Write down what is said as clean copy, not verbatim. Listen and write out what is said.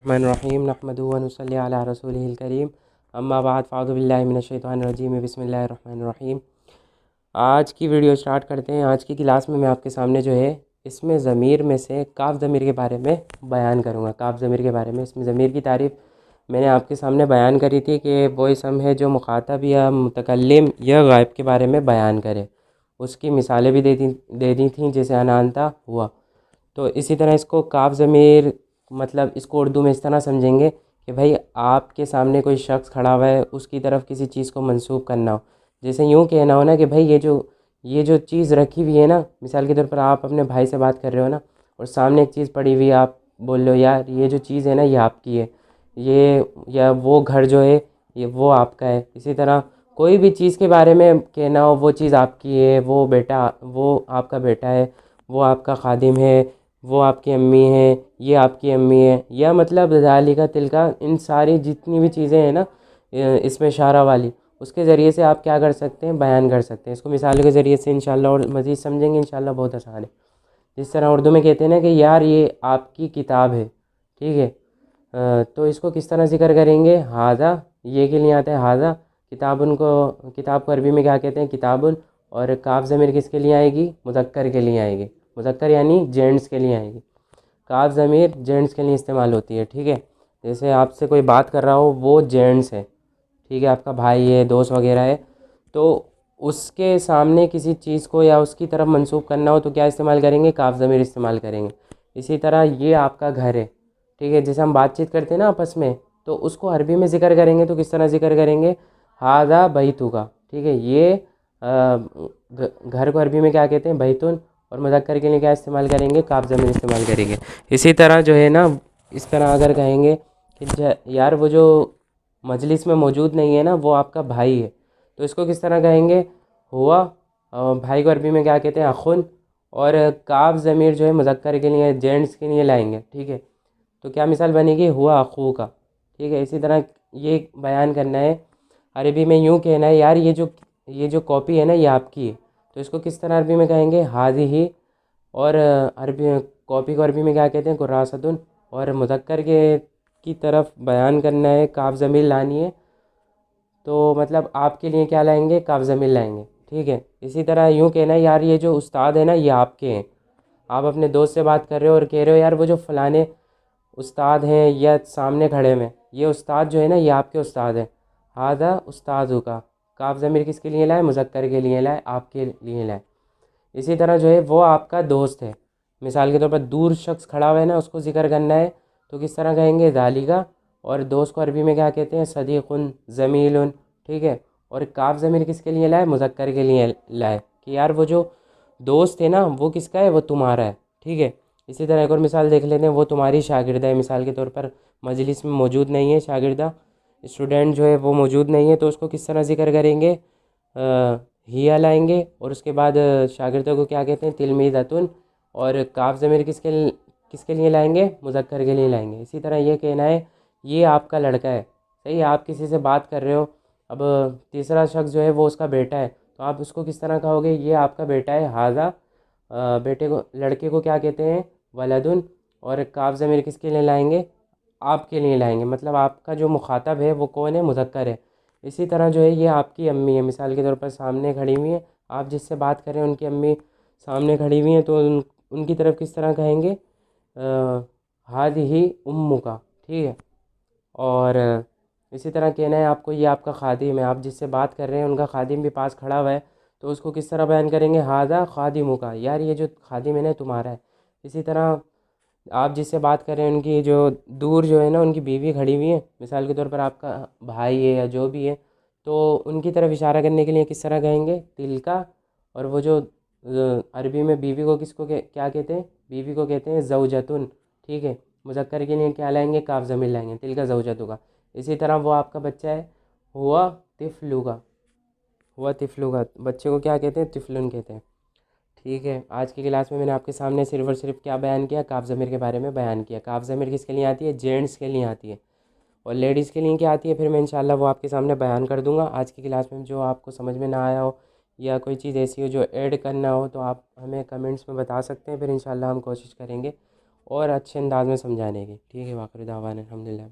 रहमानिर्रहीम नहमदुहु व नुसल्ली अला रसूलिहिल करीम अम्मा बाद फ़अऊज़ु बिल्लाहि मिनश्शैतानिर्रजीम बिस्मिल्लाहिर्रहमानिर्रहीम। आज की वीडियो स्टार्ट करते हैं। आज की क्लास में मैं आपके सामने जो है इसमें ज़मीर में से काफ़ ज़मीर के बारे में बयान करूँगा। काफ़ ज़मीर के बारे में इसमें ज़मीर की तारीफ़ मैंने आपके सामने बयान करी थी कि वो इसम है जो मुखातब या मुतकल्लिम या गायब के बारे में बयान करे। उसकी मिसालें भी दे दी थी, जैसे अनानता हुआ। तो इसी तरह इसको काफ़ ज़मीर मतलब इसको उर्दू में इस तरह समझेंगे कि भाई आपके सामने कोई शख्स खड़ा हुआ है, उसकी तरफ किसी चीज़ को मंसूब करना हो। जैसे यूँ कहना हो ना कि भाई ये जो चीज़ रखी हुई है ना, मिसाल के तौर पर आप अपने भाई से बात कर रहे हो ना, और सामने एक चीज़ पड़ी हुई है, आप बोल रहे हो यार ये जो चीज़ है ना ये आपकी है, ये या वो घर जो है ये वो आपका है। इसी तरह कोई भी चीज़ के बारे में कहना हो, वो चीज़ आपकी है, वो आपका बेटा है, वो आपका खादिम है, वो आपकी अम्मी है, ये आपकी अम्मी है, या मतलब ज़ालिका तिलका, इन सारी जितनी भी चीज़ें हैं ना इसमें इशारा वाली, उसके ज़रिए से आप क्या कर सकते हैं, बयान कर सकते हैं। इसको मिसालों के ज़रिए से इंशाल्लाह और मज़ीद समझेंगे इंशाल्लाह, बहुत आसान है। जिस तरह उर्दू में कहते हैं ना कि यार ये आपकी किताब है, ठीक है। तो इसको किस तरह ज़िक्र करेंगे, हाजा, ये के लिए आता है हाजा। किताब को अरबी में क्या कहते हैं, किताबुन। और काफ ज़मीर किसके लिए आएगी, मुज़क्कर के लिए आएगी। मुज़क्कर यानी जेंट्स के लिए आएगी। काफ ज़मीर जेंट्स के लिए इस्तेमाल होती है, ठीक है। जैसे आपसे कोई बात कर रहा हो, वो जेंट्स है, ठीक है, आपका भाई है, दोस्त वगैरह है, तो उसके सामने किसी चीज़ को या उसकी तरफ मंसूब करना हो तो क्या इस्तेमाल करेंगे, काफ ज़मीर इस्तेमाल करेंगे। इसी तरह ये आपका घर है, ठीक है। जैसे हम बातचीत करते हैं ना आपस में, तो उसको अरबी में ज़िक्र करेंगे तो किस तरह ज़िक्र करेंगे, हादा बैतुका, ठीक है। ये घर को अरबी में क्या कहते हैं, बैतुन। और मुज़क्कर के लिए क्या इस्तेमाल करेंगे, काफ ज़मीर इस्तेमाल करेंगे। इसी तरह जो है ना, इस तरह अगर कहेंगे कि यार वो जो मजलिस में मौजूद नहीं है ना, वो आपका भाई है, तो इसको किस तरह कहेंगे, हुआ। भाई को अरबी में क्या कहते हैं, अखुन। और काफ ज़मीर जो है मुज़क्कर के लिए जेंट्स के लिए लाएंगे, ठीक है। तो क्या मिसाल बनेगी, हुआ अखू का, ठीक है। इसी तरह ये बयान करना है, अरबी में यूँ कहना है यार ये जो कॉपी है ना ये आपकी है, तो इसको किस तरह अरबी में कहेंगे, हाजी ही। और अरबी कॉपी को अरबी में क्या कहते हैं, कुर्रासतुन। और मुज़क्कर के की तरफ बयान करना है, काफ ज़मीर लानी है, तो मतलब आपके लिए क्या लाएंगे, काफ ज़मीर लाएंगे, ठीक है। इसी तरह यूँ कहना है यार ये जो उस्ताद है ना ये आपके हैं। आप अपने दोस्त से बात कर रहे हो और कह रहे हो यार वो जो फ़लाने उस्ताद हैं या सामने खड़े में, ये उस्ताद जो है ना ये आपके उस्ताद हैं। हादा उस्तादु का, काफ ज़मीर किसके लिए लाए, मुज़क्कर के लिए लाए, आपके लिए लाए। इसी तरह जो है वो आपका दोस्त है, मिसाल के तौर पर दूर शख्स खड़ा हुआ है ना, उसको ज़िक्र करना है तो किस तरह कहेंगे, ज़ालिका। और दोस्त को अरबी में क्या कहते हैं, सदीक़ुन ज़मीलुन, ठीक है। और काफ ज़मीर किसके लिए लाए, मुज़क्कर के लिए लाए, कि यार वो जो दोस्त है ना वो किसका है, वो तुम्हारा है, ठीक है। इसी तरह एक और मिसाल देख लेते हैं, वो तुम्हारी शागिर्दा है, मिसाल के तौर पर मजलिस में मौजूद नहीं है शागिर्दा, स्टूडेंट जो है वो मौजूद नहीं है, तो उसको किस तरह ज़िक्र करेंगे, हिया लाएंगे। और उसके बाद शागिर्दों को क्या कहते हैं, तिलमीज़तुन। और काफ ज़मीर किसके लिए लाएंगे, मुज़क्कर के लिए लाएंगे। इसी तरह ये कहना है ये आपका लड़का है, सही है। आप किसी से बात कर रहे हो, अब तीसरा शख्स जो है वो उसका बेटा है, तो आप उसको किस तरह कहोगे, ये आपका बेटा है, हाजा। बेटे को, लड़के को क्या कहते हैं, वलदुन। और काफ ज़मीर किसके लिए लाएंगे, आपके लिए लाएंगे, मतलब आपका जो मुखातब है वो कौन है, मुज़क्कर है। इसी तरह जो है ये आपकी अम्मी है, मिसाल के तौर पर सामने खड़ी हुई है, आप जिससे बात कर रहे हैं उनकी अम्मी सामने खड़ी हुई हैं, तो उनकी तरफ किस तरह कहेंगे, हादिही उम्मु का, ठीक है। और इसी तरह कहना है आपको ये आपका खादिम है, आप जिससे बात कर रहे हैं उनका खादिम भी पास खड़ा हुआ है, तो उसको किस तरह बयान करेंगे, हादा खादिमु का, यार ये जो खादिम है ना तुम्हारा है। इसी तरह आप जिससे बात कर रहे हैं उनकी जो दूर जो है ना उनकी बीवी खड़ी हुई है, मिसाल के तौर पर आपका भाई है या जो भी है, तो उनकी तरफ इशारा करने के लिए किस तरह कहेंगे, तिलका। और वो जो अरबी में बीवी को क्या कहते हैं, बीवी को कहते हैं ज़ौजतुन, ठीक है। मुज़क्कर के लिए क्या लाएंगे, काफ ज़मीर लाएंगे, तिलका ज़ौजतु का। इसी तरह वो आपका बच्चा है, हुआ तिफ़लु का, हुआ तिफ़लु का, बच्चे को क्या कहते हैं, तिफ़लुन कहते हैं, ठीक है। आज की क्लास में मैंने आपके सामने सिर्फ और सिर्फ क्या बयान किया, काफ ज़मीर के बारे में बयान किया। काफ ज़मीर किसके लिए आती है, जेंट्स के लिए आती है। और लेडीज़ के लिए क्या आती है, फिर मैं इंशाल्लाह वो आपके सामने बयान कर दूंगा। आज की क्लास में जो आपको समझ में ना आया हो या कोई चीज़ ऐसी हो जो ऐड करना हो, तो आप हमें कमेंट्स में बता सकते हैं, फिर इंशाल्लाह हम कोशिश करेंगे और अच्छे अंदाज में समझाने की। ठीक है, वाखिर दावाना अल्हम्दुलिल्लाह।